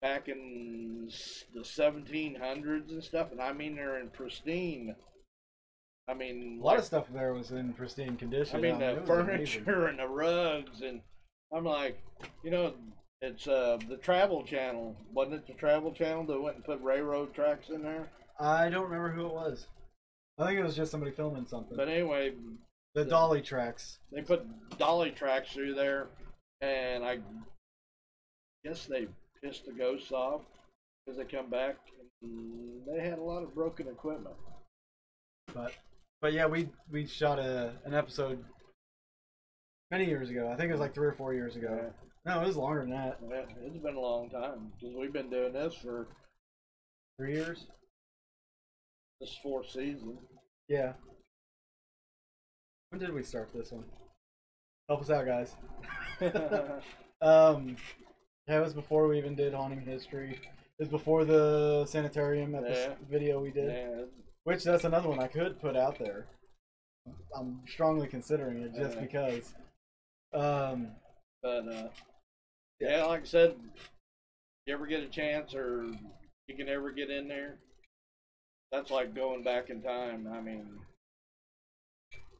B: back in the 1700s and stuff. And I mean, they're in pristine. I mean,
A: A lot of stuff there was in pristine condition.
B: I mean,
A: it
B: the
A: was
B: furniture
A: amazing.
B: and the rugs, and I'm like, you know, it's the Travel Channel. Wasn't it the Travel Channel that went and put railroad tracks in there?
A: I don't remember who it was. I think it was just somebody filming something.
B: But anyway,
A: The dolly tracks.
B: they put dolly tracks through there, and I guess they pissed the ghosts off because they come back. And they had a lot of broken equipment.
A: But yeah, we shot an episode many years ago. I think it was like 3 or 4 years ago. No, it was longer than that.
B: Yeah, it's been a long time because we've been doing this for
A: 3 years.
B: this 4th season.
A: Yeah. When did we start this one? Help us out, guys. Yeah, it was before we even did Haunting History. It was before the sanitarium video we did.
B: Yeah.
A: Which, that's another one I could put out there. I'm strongly considering it just because.
B: But yeah, like I said, if you ever get a chance or you can ever get in there, that's like going back in time. I mean,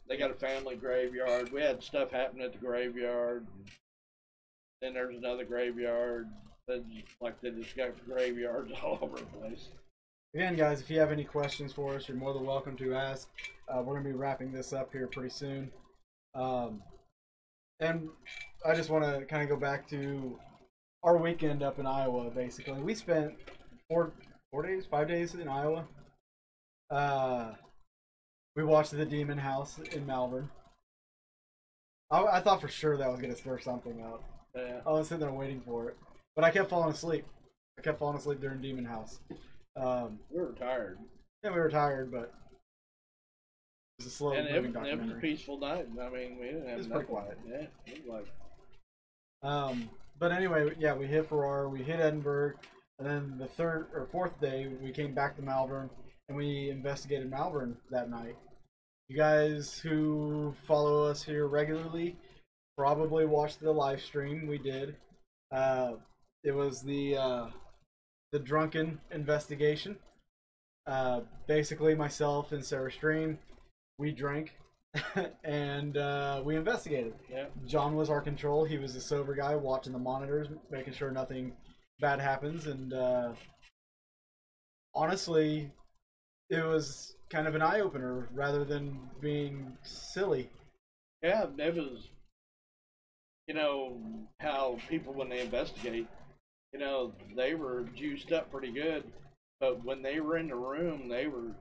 B: they got a family graveyard. We had stuff happen at the graveyard. Then there's another graveyard. They just got graveyards all over the place.
A: Again, guys, if you have any questions for us, you're more than welcome to ask. We're going to be wrapping this up here pretty soon. And I just want to kind of go back to our weekend up in Iowa, basically. We spent 5 days in Iowa. We watched The Demon House in Malvern. I thought for sure that was going to stir something up.
B: Yeah.
A: I was sitting there waiting for it. But I kept falling asleep. I kept falling asleep during Demon House.
B: We were tired.
A: Yeah, we were tired, but it was a slow moving
B: It was
A: documentary.
B: a peaceful night. I mean, we didn't have
A: It was pretty
B: nothing.
A: quiet.
B: Yeah, it was like.
A: But anyway, yeah, we hit Farrar, we hit Edinburg, and then the 3rd or 4th day we came back to Malvern and we investigated Malvern that night. You guys who follow us here regularly probably watched the live stream we did. It was the drunken investigation. Basically, myself and Sarah Stream, we drank and we investigated.
B: Yeah.
A: John was our control. He was the sober guy watching the monitors, making sure nothing bad happens. And honestly, it was kind of an eye-opener rather than being silly.
B: Yeah, it was. You know how people, when they investigate, you know, they were juiced up pretty good, but when they were in the room, they were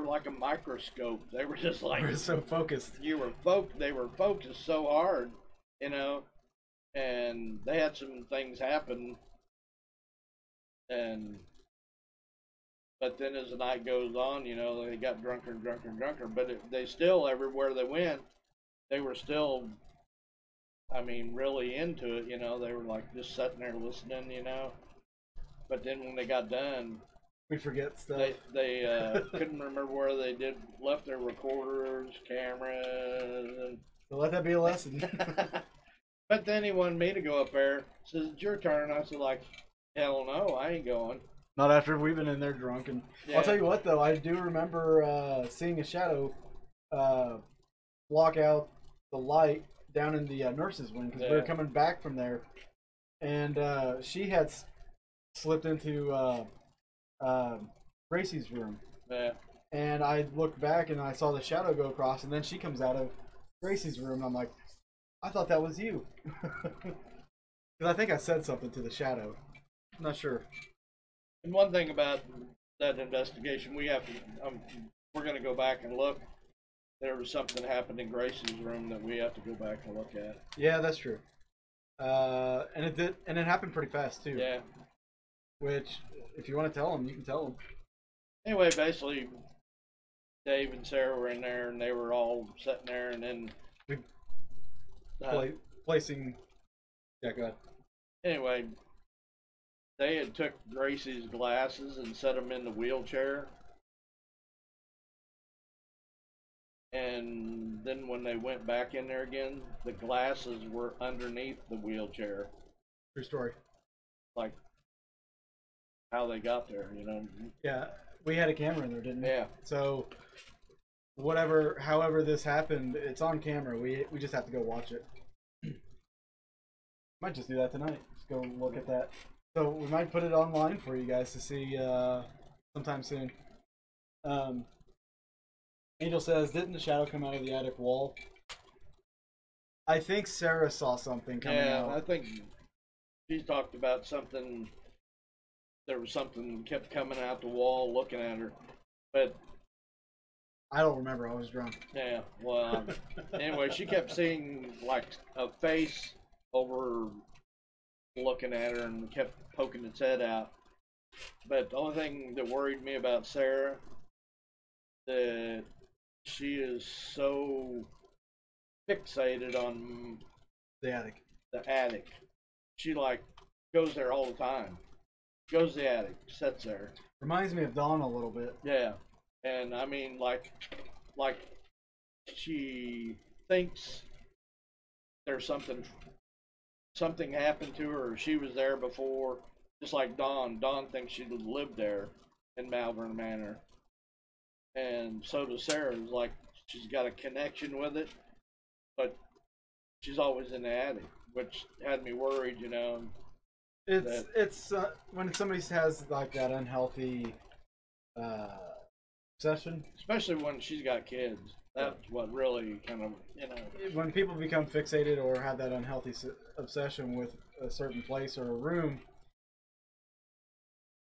B: like a microscope. They were just like,
A: We were so focused.
B: they were focused so hard, you know, and they had some things happen, but then as the night goes on, you know, they got drunker and drunker and drunker, but they still, everywhere they went, they were still, I mean, really into it. You know, they were like just sitting there listening. You know, but then when they got done,
A: We forget stuff.
B: they couldn't remember where they left their recorders, cameras, and.
A: So let that be a lesson.
B: But then he wanted me to go up there. Says it's your turn. I said like, hell no, I ain't going.
A: Not after we've been in there drunk. And
B: Yeah.
A: I'll tell you what, though, I do remember seeing a shadow block out the light down in the nurse's wing because we were coming back from there, and she had slipped into Gracie's room.
B: Yeah.
A: And I looked back and I saw the shadow go across, and then she comes out of Gracie's room. And I'm like, I thought that was you, because I think I said something to the shadow. I'm not sure.
B: And one thing about that investigation, we have to, we're going to go back and look. There was something that happened in Gracie's room that we have to go back and look at.
A: Yeah, that's true. And it happened pretty fast too.
B: Yeah.
A: Which, if you want to tell them, you can tell them.
B: Anyway, basically, Dave and Sarah were in there, and they were all sitting there, and then
A: placing. Yeah, go ahead.
B: Anyway, they had took Gracie's glasses and set them in the wheelchair. And then when they went back in there again, the glasses were underneath the wheelchair.
A: True story.
B: Like how they got there, you know?
A: Yeah, we had a camera in there, didn't we?
B: Yeah.
A: So, however this happened, it's on camera. We just have to go watch it. Might just do that tonight. Just go look at that. So we might put it online for you guys to see sometime soon. Angel says, didn't the shadow come out of the attic wall? I think Sarah saw something coming out.
B: Yeah, I think she talked about something. There was something kept coming out the wall looking at her. But
A: I don't remember. I was drunk.
B: yeah, well, anyway, she kept seeing like a face over looking at her and kept poking its head out. But the only thing that worried me about Sarah, that she is so fixated on
A: The attic.
B: the attic. She like goes there all the time. Goes to the attic, sits there.
A: Reminds me of Dawn a little bit.
B: Yeah. And I mean like she thinks there's something happened to her or she was there before. Just like Dawn. Dawn thinks she lived there in Malvern Manor. And so does Sarah. It's like she's got a connection with it, but she's always in the attic, which had me worried, you know.
A: It's when somebody has like that unhealthy obsession.
B: Especially when she's got kids. That's what really kind of, you know.
A: When people become fixated or have that unhealthy obsession with a certain place or a room,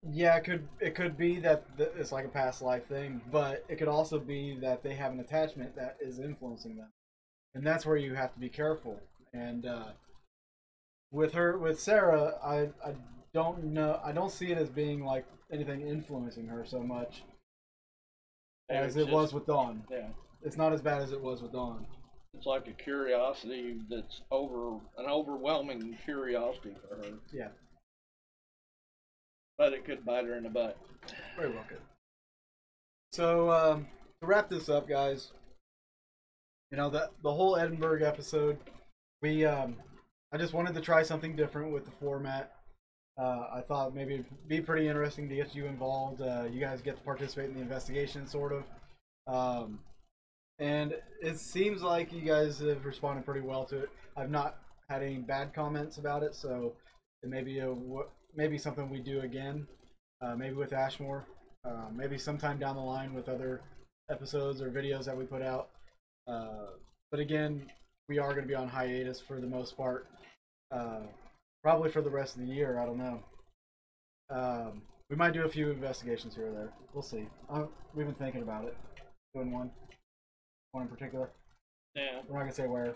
A: yeah, it could be that it's like a past life thing, but it could also be that they have an attachment that is influencing them, and that's where you have to be careful. And with Sarah, I don't know. I don't see it as being like anything influencing her so much as it was with Dawn.
B: Yeah.
A: It's not as bad as it was with Dawn.
B: It's like a curiosity that's an overwhelming curiosity for her.
A: Yeah.
B: But it could bite her in the butt.
A: Very well could. So to wrap this up, guys, you know, the whole Edinburg episode, I just wanted to try something different with the format. I thought maybe it'd be pretty interesting to get you involved. You guys get to participate in the investigation, sort of. And it seems like you guys have responded pretty well to it. I've not had any bad comments about it, so it may be maybe something we do again. Maybe with Ashmore. Maybe sometime down the line with other episodes or videos that we put out. But again, we are going to be on hiatus for the most part. Probably for the rest of the year. I don't know. We might do a few investigations here or there. We'll see. We've been thinking about it. Doing one in particular.
B: Yeah.
A: We're not gonna say where.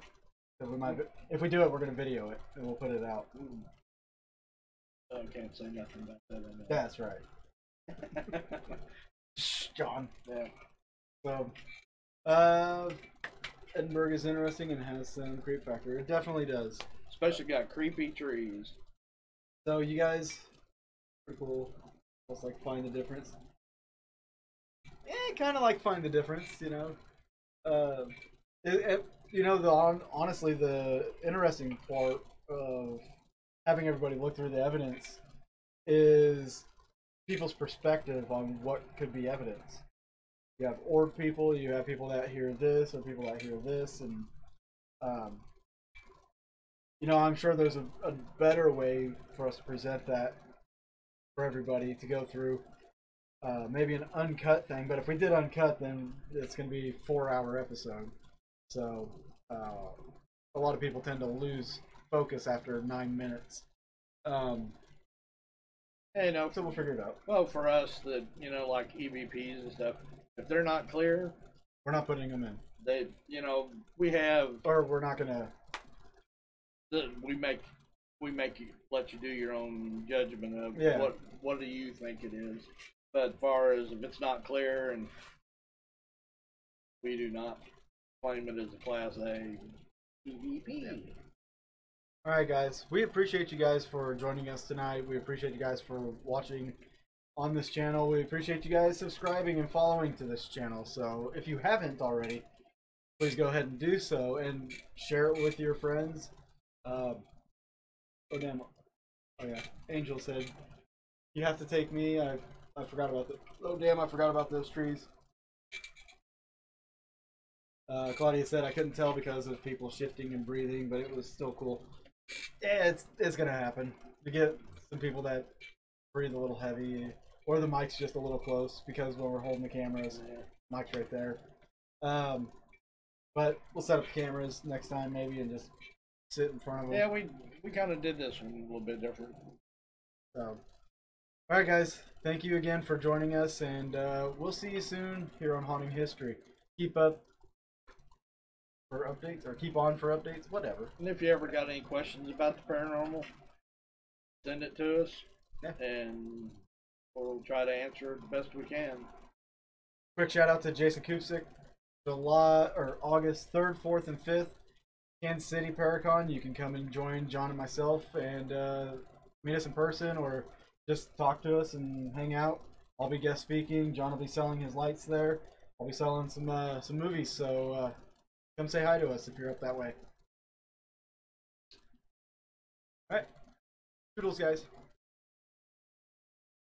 A: We might. If we do it, we're gonna video it and we'll put it out.
B: I can't say nothing about that.
A: That's right. Shh, John.
B: Yeah.
A: So, Edinburg is interesting and has some creep factor. It definitely does.
B: Especially got creepy trees.
A: So you guys, pretty cool. Just like find the difference. Kind of like find the difference, you know. You know, honestly, the interesting part of having everybody look through the evidence is people's perspective on what could be evidence. You have orb people, you have people that hear this, or people that hear this, and you know, I'm sure there's a better way for us to present that for everybody to go through. Maybe an uncut thing, but if we did uncut, then it's going to be a 4-hour episode. So a lot of people tend to lose focus after 9 minutes.
B: Hey, you know,
A: so we'll figure it out.
B: Well, for us, that you know, like EVPs and stuff, if they're not clear,
A: we're not putting them in.
B: They, you know, we have,
A: or we're not gonna.
B: We make you let you do your own judgment of what do you think it is. But as far as if it's not clear, and we do not claim it as a Class A EVP.
A: Yeah. All right, guys. We appreciate you guys for joining us tonight. We appreciate you guys for watching on this channel. We appreciate you guys subscribing and following to this channel. So if you haven't already, please go ahead and do so and share it with your friends. Oh damn! Oh yeah, Angel said you have to take me. I forgot about that. Oh damn! I forgot about those trees. Claudia said I couldn't tell because of people shifting and breathing, but it was still cool. Yeah, it's gonna happen. We get some people that breathe a little heavy, or the mic's just a little close because when we're holding the cameras, mic's right there. But we'll set up the cameras next time maybe and just sit in front of them.
B: Yeah, we kind of did this one a little bit different.
A: So, all right, guys, thank you again for joining us, and we'll see you soon here on Haunting History. Keep up for updates, or keep on for updates, whatever.
B: And if you ever got any questions about the paranormal, send it to us, and we'll try to answer it the best we can.
A: Quick shout out to Jason Kupsik, August 3rd, 4th, and 5th, Kansas City Paracon. You can come and join John and myself and meet us in person, or just talk to us and hang out. I'll be guest speaking. John will be selling his lights there. I'll be selling some movies, so come say hi to us if you're up that way. Alright. Toodles, guys.